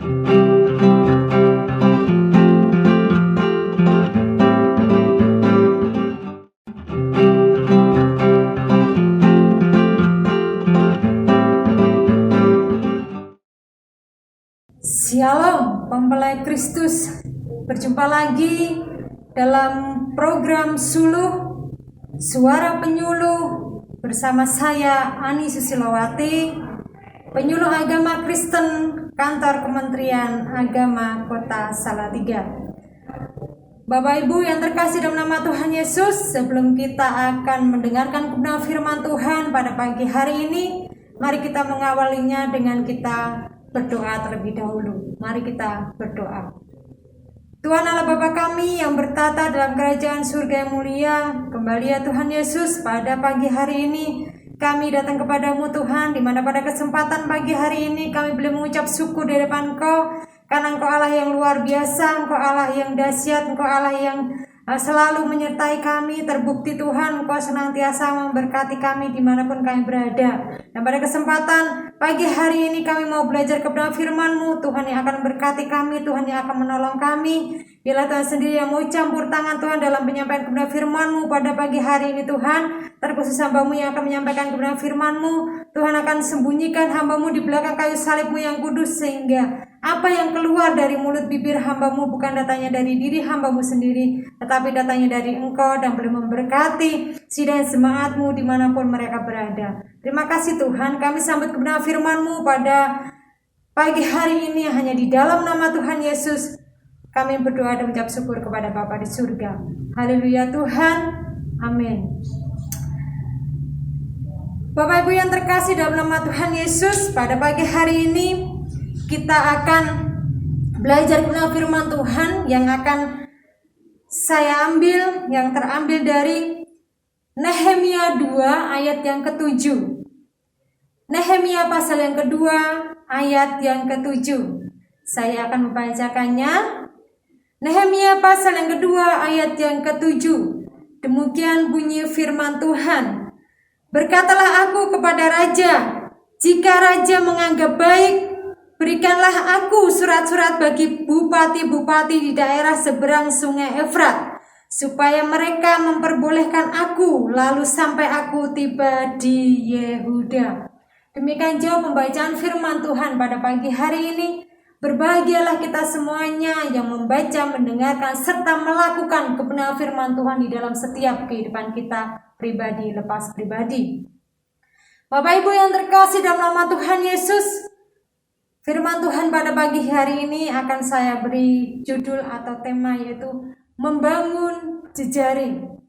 Shalom, mempelai Kristus. Berjumpa lagi dalam program Suluh Suara Penyuluh bersama saya Ani Susilowati, penyuluh agama Kristen Kantor Kementerian Agama Kota Salatiga. Bapak Ibu yang terkasih dalam nama Tuhan Yesus, sebelum kita akan mendengarkan kebenaran firman Tuhan pada pagi hari ini, mari kita mengawalinya dengan kita berdoa terlebih dahulu. Mari kita berdoa. Tuhan Allah Bapa kami yang bertata dalam kerajaan surga yang mulia, kembali ya Tuhan Yesus, pada pagi hari ini kami datang kepadamu Tuhan, di mana pada kesempatan pagi hari ini kami boleh mengucap syukur di depan Engkau, karena Engkau Allah yang luar biasa, Engkau Allah yang dahsyat, Engkau Allah yang selalu menyertai kami. Terbukti Tuhan Engkau senantiasa memberkati kami dimanapun kami berada. Dan pada kesempatan pagi hari ini kami mau belajar kebenaran firman-Mu, Tuhan yang akan berkati kami, Tuhan yang akan menolong kami. Biarlah Tuhan sendiri yang mau campur tangan Tuhan dalam penyampaian kebenaran firman-Mu pada pagi hari ini Tuhan. Terkhusus hamba-Mu yang akan menyampaikan kebenaran firman-Mu, Tuhan akan sembunyikan hamba-Mu di belakang kayu salib-Mu yang kudus, sehingga apa yang keluar dari mulut bibir hamba-Mu bukan datangnya dari diri hamba-Mu sendiri, tetapi datangnya dari Engkau, dan boleh memberkati sidang jemaat-Mu dimanapun mereka berada. Terima kasih Tuhan, kami sambut kebenaran firman-Mu pada pagi hari ini hanya di dalam nama Tuhan Yesus. Kami berdoa dan mengucap syukur kepada Bapa di surga. Haleluya Tuhan, amin. Bapak Ibu yang terkasih dalam nama Tuhan Yesus, pada pagi hari ini kita akan belajar kebenaran firman Tuhan yang akan saya ambil, yang terambil dari Nehemia 2 ayat yang ke-7. Nehemia pasal yang kedua ayat yang ke-7. Saya akan membacakannya. Nehemia pasal yang kedua ayat yang ke-7. Demikian bunyi firman Tuhan. Berkatalah aku kepada raja, jika raja menganggap baik, berikanlah aku surat-surat bagi bupati-bupati di daerah seberang sungai Efrat, supaya mereka memperbolehkan aku lalu sampai aku tiba di Yehuda. Demikian jauh pembacaan firman Tuhan pada pagi hari ini. Berbahagialah kita semuanya yang membaca, mendengarkan, serta melakukan kebenaran firman Tuhan di dalam setiap kehidupan kita pribadi lepas pribadi. Bapak Ibu yang terkasih dalam nama Tuhan Yesus, firman Tuhan pada pagi hari ini akan saya beri judul atau tema, yaitu membangun jejaring.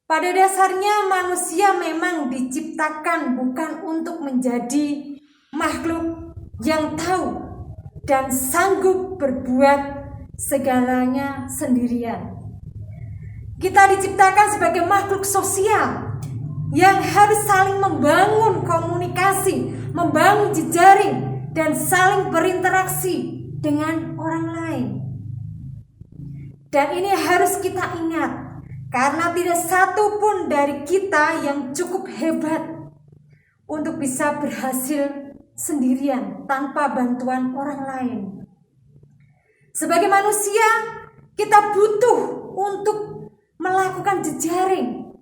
Pada dasarnya manusia memang diciptakan bukan untuk menjadi makhluk yang tahu dan sanggup berbuat segalanya sendirian. Kita diciptakan sebagai makhluk sosial yang harus saling membangun komunikasi, membangun jejaring, dan saling berinteraksi dengan orang lain. Dan ini harus kita ingat, karena tidak satu pun dari kita yang cukup hebat untuk bisa berhasil sendirian tanpa bantuan orang lain. Sebagai manusia, kita butuh untuk melakukan jejaring.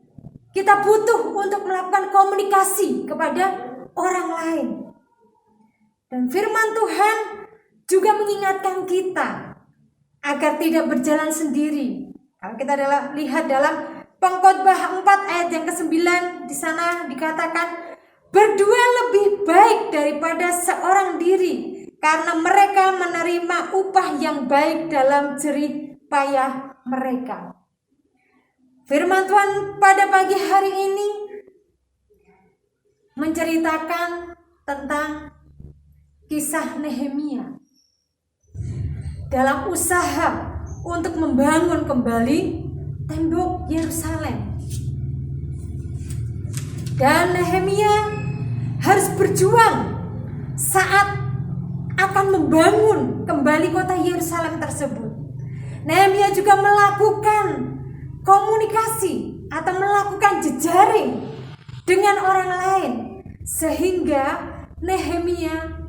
Kita butuh untuk melakukan komunikasi kepada orang lain. Dan firman Tuhan juga mengingatkan kita agar tidak berjalan sendiri. Kalau kita lihat dalam Pengkhotbah 4 ayat yang ke-9, di sana dikatakan, berdua lebih baik daripada seorang diri, karena mereka menerima upah yang baik dalam jerih payah mereka. Firman Tuhan pada pagi hari ini menceritakan tentang kisah Nehemia dalam usaha untuk membangun kembali tembok Yerusalem. Dan Nehemia harus berjuang saat akan membangun kembali kota Yerusalem tersebut. Nehemia juga melakukan komunikasi atau melakukan jejaring dengan orang lain, sehingga Nehemia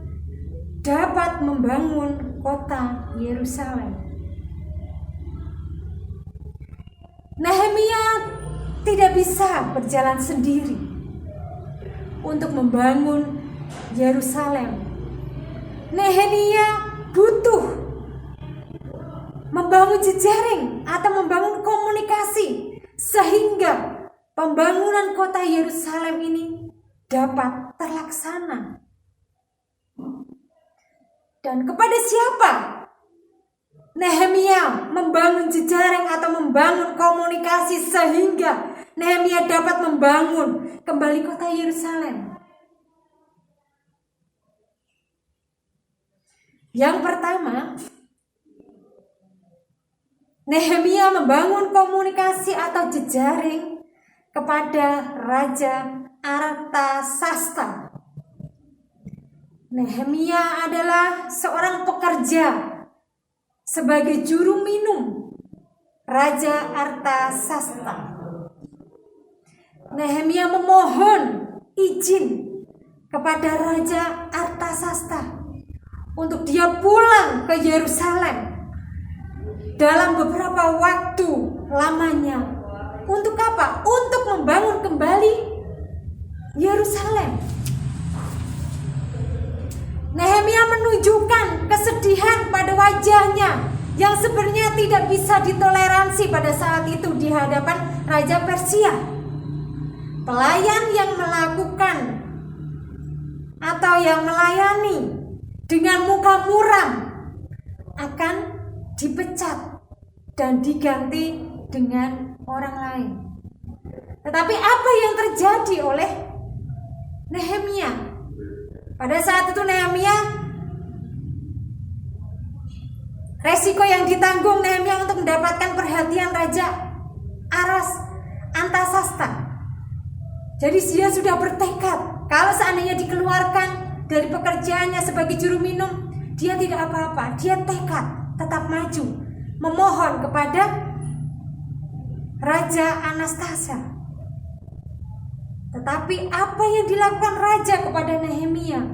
dapat membangun kota Yerusalem. Nehemia tidak bisa berjalan sendiri untuk membangun Yerusalem. Nehemia butuh membangun jejaring atau membangun komunikasi sehingga pembangunan kota Yerusalem ini dapat terlaksana. Dan kepada siapa Nehemia membangun jejaring atau membangun komunikasi sehingga Nehemia dapat membangun kembali kota Yerusalem? Yang pertama, Nehemia membangun komunikasi atau jejaring kepada Raja Artasasta. Nehemia adalah seorang pekerja sebagai juru minum Raja Artasasta. Nehemia memohon izin kepada Raja Artasasta untuk dia pulang ke Yerusalem dalam beberapa waktu lamanya. Untuk apa? Untuk membangun kembali Yerusalem. Nehemia menunjukkan kesedihan pada wajahnya yang sebenarnya tidak bisa ditoleransi pada saat itu di hadapan Raja Persia. Pelayan yang melakukan atau yang melayani dengan muka muram akan dipecat dan diganti dengan orang lain. Tetapi apa yang terjadi oleh Nehemia? Pada saat itu Nehemia, resiko yang ditanggung Nehemia untuk mendapatkan perhatian Raja Artasasta. Jadi dia sudah bertekad kalau seandainya dikeluarkan dari pekerjaannya sebagai juru minum, dia tidak apa-apa. Dia tekad tetap maju, memohon kepada Raja Anastasa. Tetapi apa yang dilakukan raja kepada Nehemia?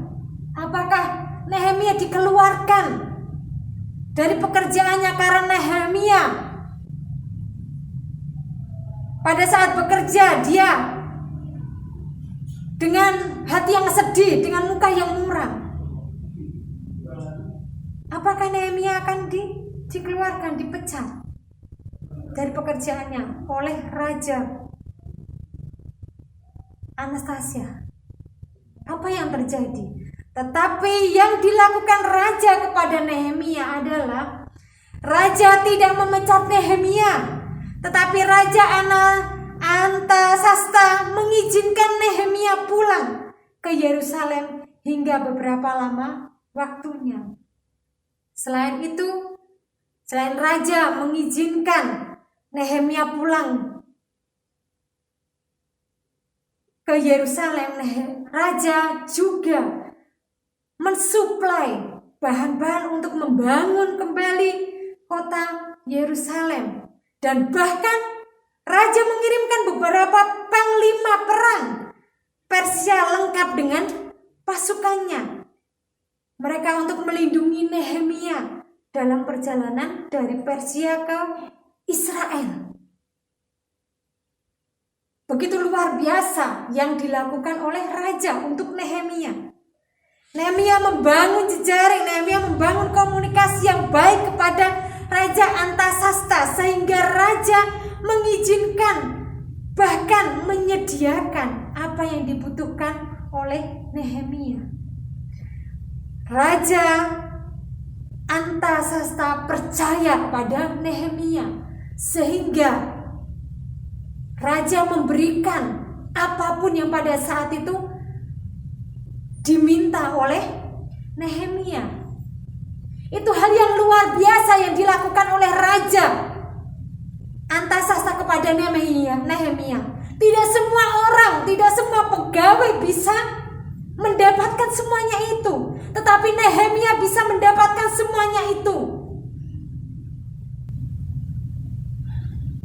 Apakah Nehemia dikeluarkan dari pekerjaannya karena Nehemia pada saat bekerja dia dengan hati yang sedih, dengan muka yang muram? Apakah Nehemia akan dikeluarkan, dipecat dari pekerjaannya oleh Raja Anastasia? Apa yang terjadi? Tetapi yang dilakukan raja kepada Nehemia adalah raja tidak memecat Nehemia, tetapi Raja Artasasta mengizinkan Nehemia pulang ke Yerusalem hingga beberapa lama waktunya. Selain itu, selain raja mengizinkan Nehemia pulang ke Yerusalem, raja juga mensuplai bahan-bahan untuk membangun kembali kota Yerusalem. Dan bahkan raja mengirimkan beberapa panglima perang Persia lengkap dengan pasukannya. Mereka untuk melindungi Nehemia dalam perjalanan dari Persia ke Israel. Begitu luar biasa yang dilakukan oleh raja untuk Nehemia. Nehemia membangun jejaring, Nehemia membangun komunikasi yang baik kepada Raja Artasasta sehingga raja mengizinkan, bahkan menyediakan apa yang dibutuhkan oleh Nehemia. Raja Artasasta percaya pada Nehemia sehingga raja memberikan apapun yang pada saat itu diminta oleh Nehemia. Itu hal yang luar biasa yang dilakukan oleh Raja Artasasta kepada Nehemia. Tidak semua orang, tidak semua pegawai bisa mendapatkan semuanya itu, tetapi Nehemia bisa mendapatkan semuanya itu.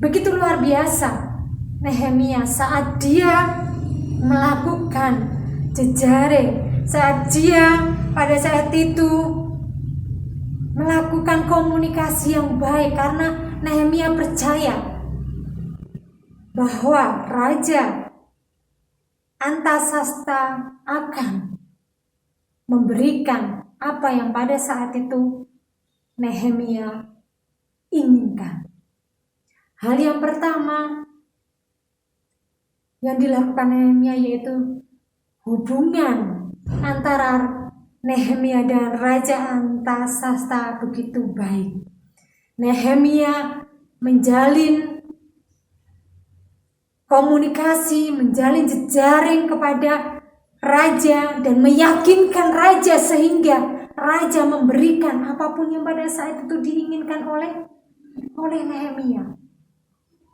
Begitu luar biasa Nehemia saat dia melakukan jejaring, saat dia pada saat itu melakukan komunikasi yang baik karena Nehemia percaya bahwa Raja Antasasta akan memberikan apa yang pada saat itu Nehemia inginkan. Hal yang pertama yang dilakukan Nehemia yaitu hubungan antara Nehemia dan Raja Antasasta begitu baik. Nehemia menjalin komunikasi, menjalin jejaring kepada raja dan meyakinkan raja sehingga raja memberikan apapun yang pada saat itu diinginkan oleh Nehemia.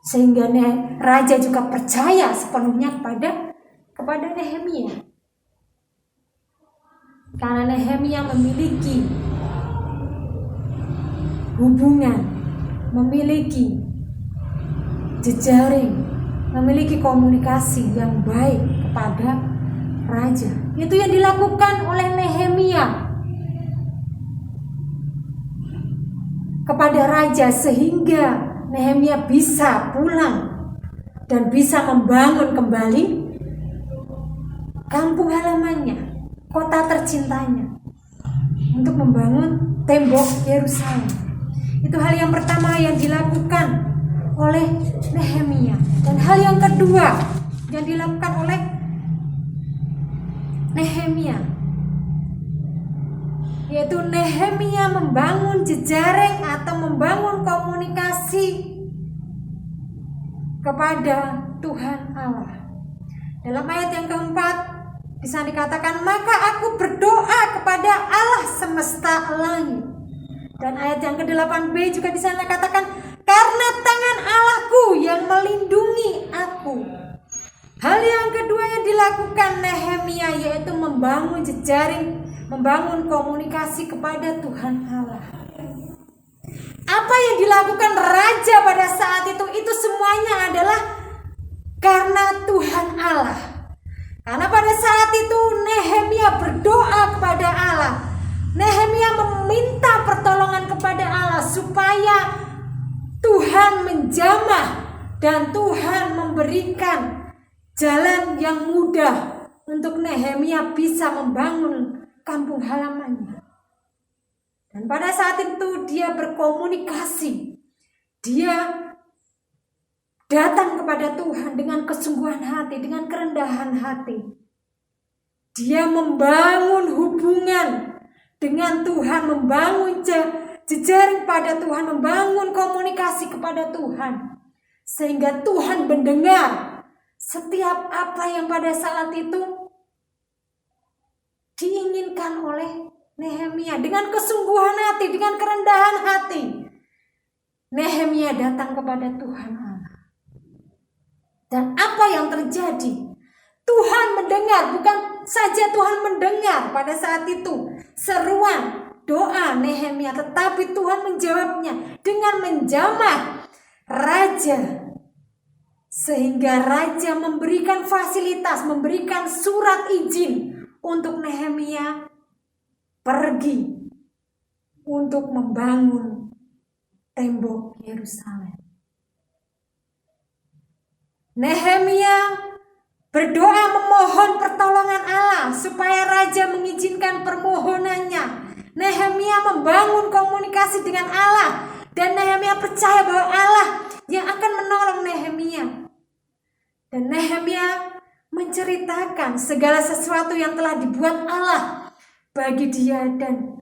Sehingga raja juga percaya sepenuhnya kepada Nehemia. Karena Nehemia memiliki hubungan, memiliki jejaring, memiliki komunikasi yang baik kepada raja. Itu yang dilakukan oleh Nehemia kepada raja sehingga Nehemia bisa pulang dan bisa membangun kembali kampung halamannya, kota tercintanya, untuk membangun tembok Yerusalem. Itu hal yang pertama yang dilakukan oleh Nehemia. Dan hal yang kedua yang dilakukan oleh Nehemia yaitu Nehemia membangun jejaring atau membangun komunikasi kepada Tuhan Allah. Dalam ayat yang keempat bisa dikatakan, maka aku berdoa kepada Allah semesta langit. Dan ayat yang ke-8b juga di sana katakan, karena tangan Allahku yang melindungi aku. Hal yang kedua yang dilakukan Nehemia yaitu membangun jejaring, membangun komunikasi kepada Tuhan Allah. Apa yang dilakukan raja pada saat itu semuanya adalah karena Tuhan Allah. Karena pada saat itu Nehemia berdoa kepada Allah. Nehemia meminta pertolongan kepada Allah supaya Tuhan menjamah dan Tuhan memberikan jalan yang mudah untuk Nehemia bisa membangun kampung halamannya. Dan pada saat itu dia berkomunikasi. Dia datang kepada Tuhan dengan kesungguhan hati, dengan kerendahan hati. Dia membangun hubungan dengan Tuhan, membangun jejaring pada Tuhan, membangun komunikasi kepada Tuhan. Sehingga Tuhan mendengar setiap apa yang pada saat itu diinginkan oleh Nehemia. Dengan kesungguhan hati, dengan kerendahan hati, Nehemia datang kepada Tuhan Allah. Dan apa yang terjadi? Tuhan mendengar, bukan saja Tuhan mendengar pada saat itu seruan doa Nehemia, tetapi Tuhan menjawabnya dengan menjamah raja. Sehingga raja memberikan fasilitas, memberikan surat izin untuk Nehemia pergi untuk membangun tembok Yerusalem. Nehemia berdoa memohon pertolongan Allah supaya raja mengizinkan permohonannya. Nehemia membangun komunikasi dengan Allah dan Nehemia percaya bahwa Allah yang akan menolong Nehemia. Dan Nehemia menceritakan segala sesuatu yang telah dibuat Allah bagi dia dan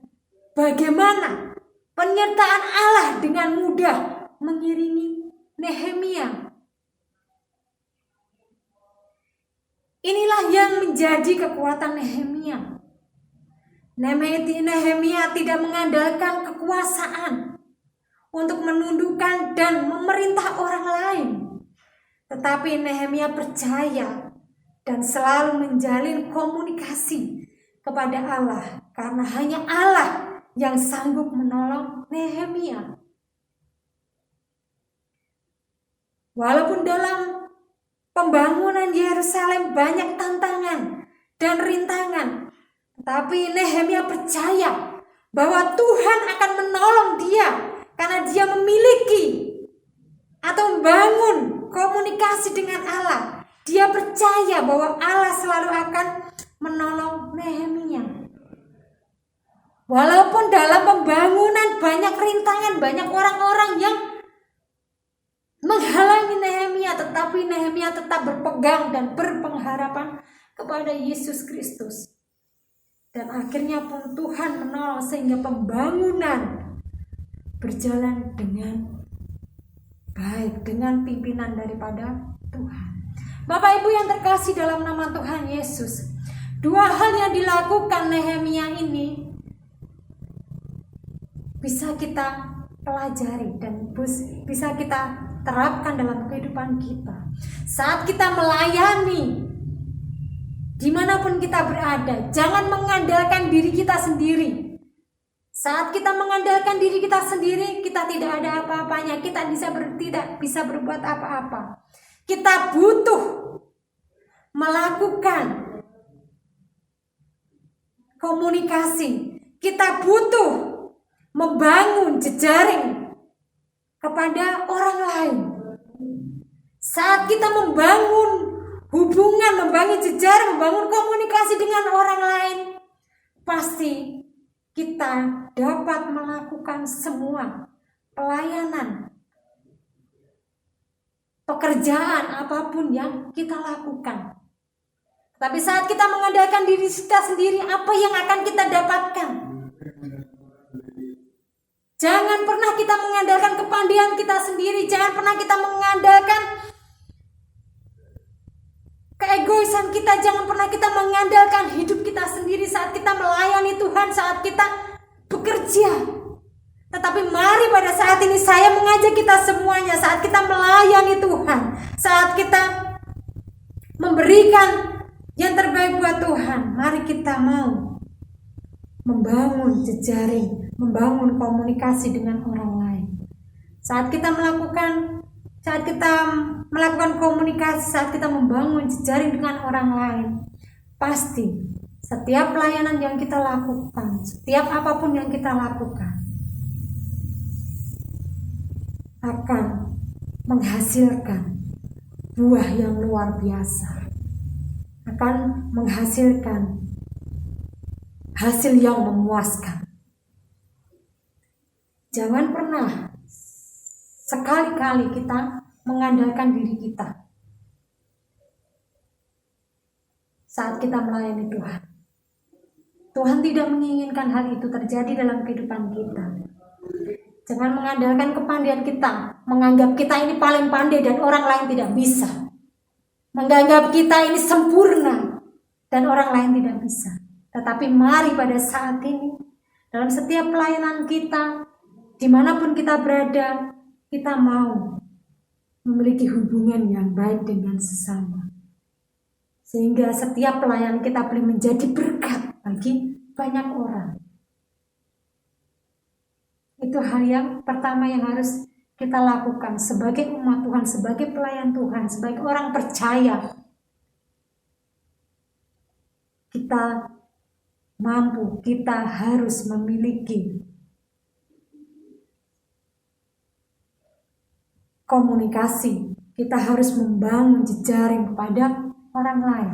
bagaimana penyertaan Allah dengan mudah mengiringi Nehemia. Inilah yang menjadi kekuatan Nehemia. Nehemia tidak mengandalkan kekuasaan untuk menundukkan dan memerintah orang lain. Tetapi Nehemia percaya dan selalu menjalin komunikasi kepada Allah. Karena hanya Allah yang sanggup menolong Nehemia. Walaupun dalam pembangunan Yerusalem banyak tantangan dan rintangan, Tapi Nehemia percaya bahwa Tuhan akan menolong dia karena dia memiliki atau membangun komunikasi dengan Allah. Dia percaya bahwa Allah selalu akan menolong Nehemia. Walaupun dalam pembangunan banyak rintangan, banyak orang-orang yang menghalangi Nehemia, tetapi Nehemia tetap berpegang dan berpengharapan kepada Yesus Kristus. Dan akhirnya pun Tuhan menolong sehingga pembangunan berjalan dengan baik, dengan pimpinan daripada Tuhan. Bapak Ibu yang terkasih dalam nama Tuhan Yesus, dua hal yang dilakukan Nehemia ini bisa kita pelajari dan bisa kita terapkan dalam kehidupan kita. Saat kita melayani dimanapun kita berada, jangan mengandalkan diri kita sendiri. Saat kita mengandalkan diri kita sendiri, kita tidak ada apa-apanya, kita tidak bisa berbuat apa-apa. Kita butuh melakukan komunikasi, kita butuh membangun jejaring kepada orang lain. Saat kita membangun hubungan, membangun jejaring, membangun komunikasi dengan orang lain, pasti kita dapat melakukan semua pelayanan, pekerjaan apapun yang kita lakukan. Tapi saat kita mengandalkan diri kita sendiri, apa yang akan kita dapatkan? Jangan pernah kita mengandalkan kepandaian kita sendiri. Jangan pernah kita mengandalkan keegoisan kita. Jangan pernah kita mengandalkan hidup kita sendiri saat kita melayani Tuhan, saat kita bekerja. Tetapi mari pada saat ini saya mengajak kita semuanya, saat kita melayani Tuhan, saat kita memberikan yang terbaik buat Tuhan, mari kita mau membangun jejaring, membangun komunikasi dengan orang lain. Saat kita melakukan komunikasi, saat kita membangun jejaring dengan orang lain, pasti setiap pelayanan yang kita lakukan, setiap apapun yang kita lakukan akan menghasilkan buah yang luar biasa, akan menghasilkan hasil yang memuaskan. Jangan pernah sekali-kali kita mengandalkan diri kita saat kita melayani Tuhan. Tuhan tidak menginginkan hal itu terjadi dalam kehidupan kita. Jangan mengandalkan kepandaian kita, menganggap kita ini paling pandai dan orang lain tidak bisa. Menganggap kita ini sempurna dan orang lain tidak bisa. Tetapi mari pada saat ini, dalam setiap pelayanan kita, dimanapun kita berada, kita mau memiliki hubungan yang baik dengan sesama. Sehingga setiap pelayanan kita boleh menjadi berkat bagi banyak orang. Itu hal yang pertama yang harus kita lakukan sebagai umat Tuhan, sebagai pelayan Tuhan, sebagai orang percaya. Kita mampu, kita harus memiliki komunikasi, kita harus membangun jejaring kepada orang lain.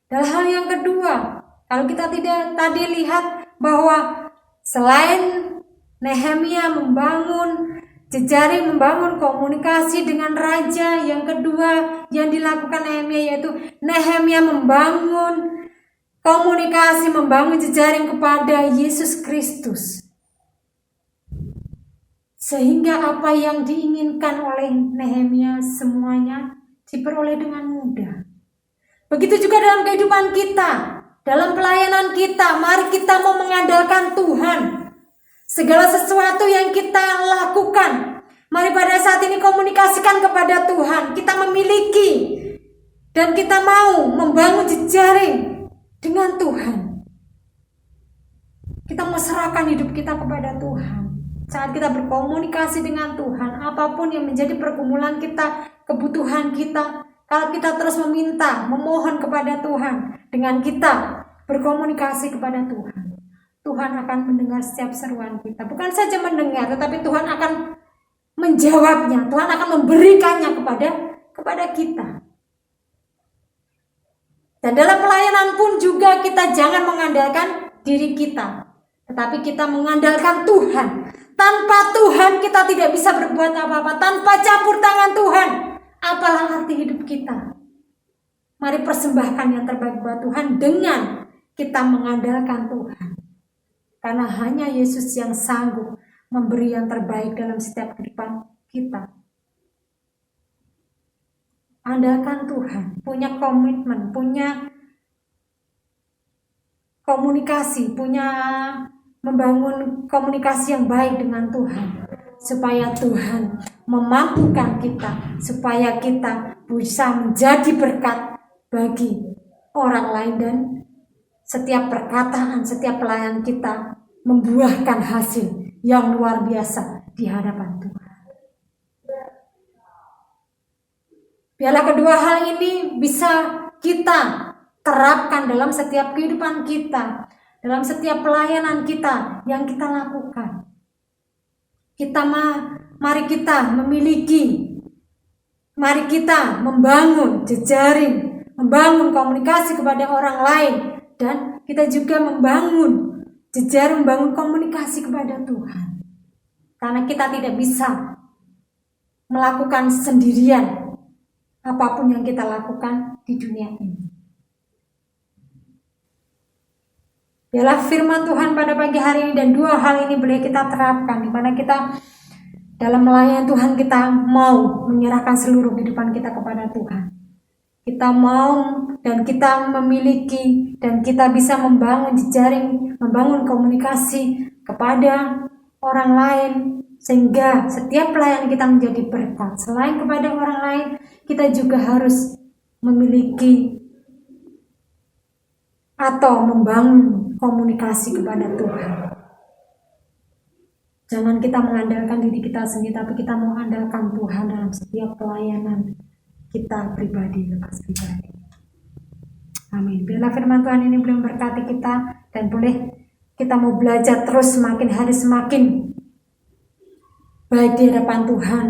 Dan hal yang kedua, kalau kita tidak tadi lihat bahwa selain Nehemia membangun jejaring, membangun komunikasi dengan raja, yang kedua yang dilakukan Nehemia yaitu Nehemia membangun komunikasi, membangun jejaring kepada Yesus Kristus. Sehingga apa yang diinginkan oleh Nehemia semuanya diperoleh dengan mudah. Begitu juga dalam kehidupan kita, dalam pelayanan kita, mari kita mau mengandalkan Tuhan. Segala sesuatu yang kita lakukan, mari pada saat ini komunikasikan kepada Tuhan. Kita memiliki dan kita mau membangun jejaring dengan Tuhan. Kita mau serahkan hidup kita kepada Tuhan. Saat kita berkomunikasi dengan Tuhan, apapun yang menjadi pergumulan kita, kebutuhan kita, kalau kita terus meminta, memohon kepada Tuhan, dengan kita berkomunikasi kepada Tuhan. Tuhan akan mendengar setiap seruan kita. Bukan saja mendengar, tetapi Tuhan akan menjawabnya. Tuhan akan memberikannya kepada kita. Dan dalam pelayanan pun juga kita jangan mengandalkan diri kita, tetapi kita mengandalkan Tuhan. Tanpa Tuhan kita tidak bisa berbuat apa-apa. Tanpa campur tangan Tuhan, apalah arti hidup kita? Mari persembahkan yang terbaik buat Tuhan dengan kita mengandalkan Tuhan. Karena hanya Yesus yang sanggup memberi yang terbaik dalam setiap kehidupan kita. Andalkan Tuhan, punya komitmen, punya komunikasi, punya membangun komunikasi yang baik dengan Tuhan, supaya Tuhan memampukan kita, supaya kita bisa menjadi berkat bagi orang lain, dan setiap perkataan, setiap pelayan kita membuahkan hasil yang luar biasa di hadapan Tuhan. Biarlah kedua hal ini bisa kita terapkan dalam setiap kehidupan kita, dalam setiap pelayanan kita yang kita lakukan. Mari kita membangun jejaring, membangun komunikasi kepada orang lain, dan kita juga membangun jejaring, membangun komunikasi kepada Tuhan. Karena kita tidak bisa melakukan sendirian apapun yang kita lakukan di dunia ini. Biarlah firman Tuhan pada pagi hari ini dan dua hal ini boleh kita terapkan, di mana kita dalam melayani Tuhan kita mau menyerahkan seluruh kehidupan kita kepada Tuhan. Kita mau dan kita memiliki dan kita bisa membangun jejaring, membangun komunikasi kepada orang lain, sehingga setiap pelayanan kita menjadi berkat. Selain kepada orang lain, kita juga harus memiliki atau membangun komunikasi kepada Tuhan. Jangan kita mengandalkan diri kita sendiri, tapi kita mengandalkan Tuhan dalam setiap pelayanan kita pribadi, lepas pribadi. Amin. Biarlah firman Tuhan ini boleh memberkati kita, dan boleh kita mau belajar terus semakin hari semakin baik di hadapan Tuhan,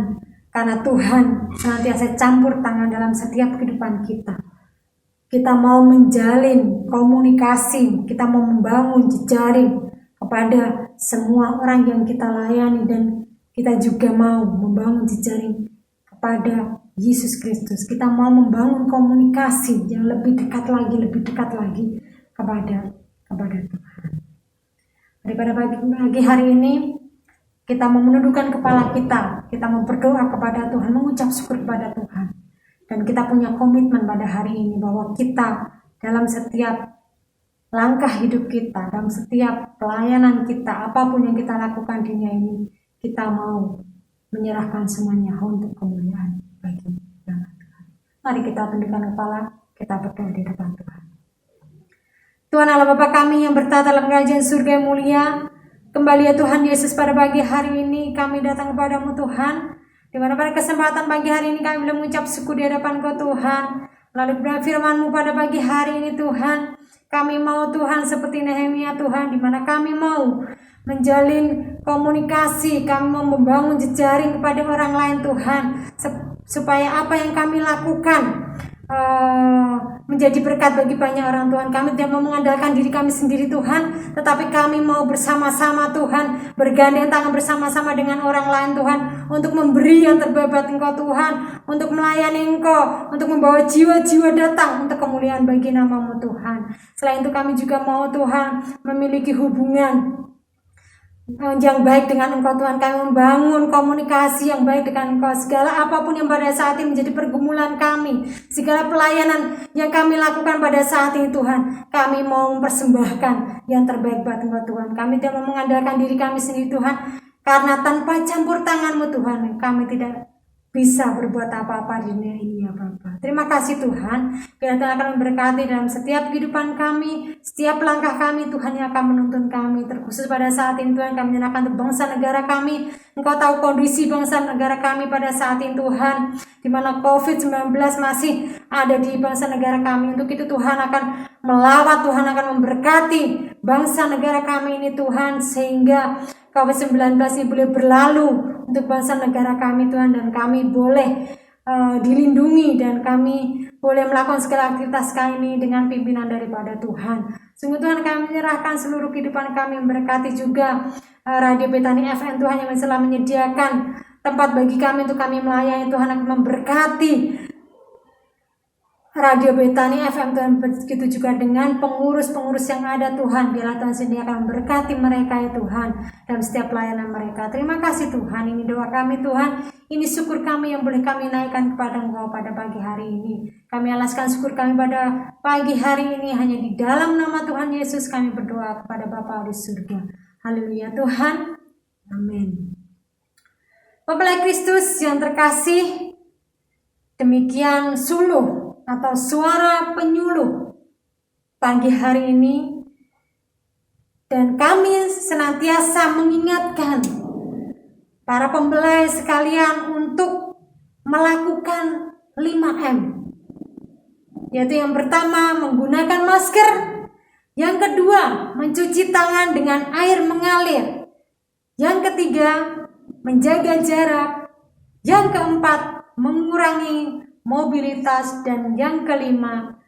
karena Tuhan senantiasa campur tangan dalam setiap kehidupan kita. Kita mau menjalin komunikasi, kita mau membangun jejaring kepada semua orang yang kita layani, dan kita juga mau membangun jejaring kepada Yesus Kristus. Kita mau membangun komunikasi yang lebih dekat lagi kepada Tuhan. Daripada pagi hari ini kita mau menundukkan kepala kita mau berdoa kepada Tuhan, mengucap syukur kepada Tuhan. Dan kita punya komitmen pada hari ini bahwa kita dalam setiap langkah hidup kita, dalam setiap pelayanan kita, apapun yang kita lakukan di dunia ini, kita mau menyerahkan semuanya untuk kemuliaan bagi nama Tuhan. Mari kita tundukkan kepala, kita berdoa di depan Tuhan. Tuhan Allah Bapa kami yang bertata dalam kerajaan surga yang mulia, kembali ya Tuhan Yesus, pada pagi hari ini kami datang kepadamu Tuhan, di mana pada kesempatan pagi hari ini kami boleh mengucap syukur di hadapan Kau Tuhan. Melalui firman-Mu pada pagi hari ini Tuhan, kami mau Tuhan seperti Nehemia Tuhan, di mana kami mau menjalin komunikasi, kami mau membangun jejaring kepada orang lain Tuhan, supaya apa yang kami lakukan menjadi berkat bagi banyak orang Tuhan. Kami tidak mau mengandalkan diri kami sendiri Tuhan, tetapi kami mau bersama-sama Tuhan, bergandeng tangan bersama-sama dengan orang lain Tuhan, untuk memberi yang terbaik buat Engkau Tuhan, untuk melayani Engkau, untuk membawa jiwa-jiwa datang untuk kemuliaan bagi nama-Mu Tuhan. Selain itu kami juga mau Tuhan memiliki hubungan yang baik dengan Engkau Tuhan. Kami membangun komunikasi yang baik dengan Engkau. Segala apapun yang pada saat ini menjadi pergumulan kami, segala pelayanan yang kami lakukan pada saat ini Tuhan, kami mau mempersembahkan yang terbaik buat Engkau Tuhan. Kami tidak mau mengandalkan diri kami sendiri Tuhan, karena tanpa campur tangan-Mu Tuhan, kami tidak bisa berbuat apa-apa di dunia ini ya Bapa. Terima kasih Tuhan, biar Tuhan akan memberkati dalam setiap kehidupan kami, setiap langkah kami Tuhan yang akan menuntun kami. Terkhusus pada saat ini Tuhan, kami menyerahkan untuk bangsa negara kami. Engkau tahu kondisi bangsa negara kami pada saat ini Tuhan, di mana COVID-19 masih ada di bangsa negara kami. Untuk itu Tuhan akan melawat, Tuhan akan memberkati bangsa negara kami ini Tuhan, sehingga COVID-19 ini boleh berlalu untuk bangsa negara kami Tuhan, dan kami boleh dilindungi, dan kami boleh melakukan segala aktivitas kami dengan pimpinan daripada Tuhan. Sungguh Tuhan, kami menyerahkan seluruh kehidupan kami, memberkati juga Radio Betani FM Tuhan, yang telah menyediakan tempat bagi kami untuk kami melayani. Tuhan akan memberkati Radio Betani FM Tuhan, begitu juga dengan pengurus-pengurus yang ada Tuhan. Biarlah Tuhan sendiri akan memberkati mereka ya Tuhan, dalam setiap pelayanan mereka. Terima kasih Tuhan, ini doa kami Tuhan, ini syukur kami yang boleh kami naikkan kepada Engkau pada pagi hari ini. Kami alaskan syukur kami pada pagi hari ini hanya di dalam nama Tuhan Yesus kami berdoa kepada Bapa di surga. Haleluya Tuhan, amin. Bapak Kristus yang terkasih, demikian suluh atau suara penyuluh pagi hari ini, dan kami senantiasa mengingatkan para pembelai sekalian untuk melakukan 5M, yaitu yang pertama menggunakan masker, yang kedua mencuci tangan dengan air mengalir, yang ketiga menjaga jarak, yang keempat mengurangi mobilitas, dan yang kelima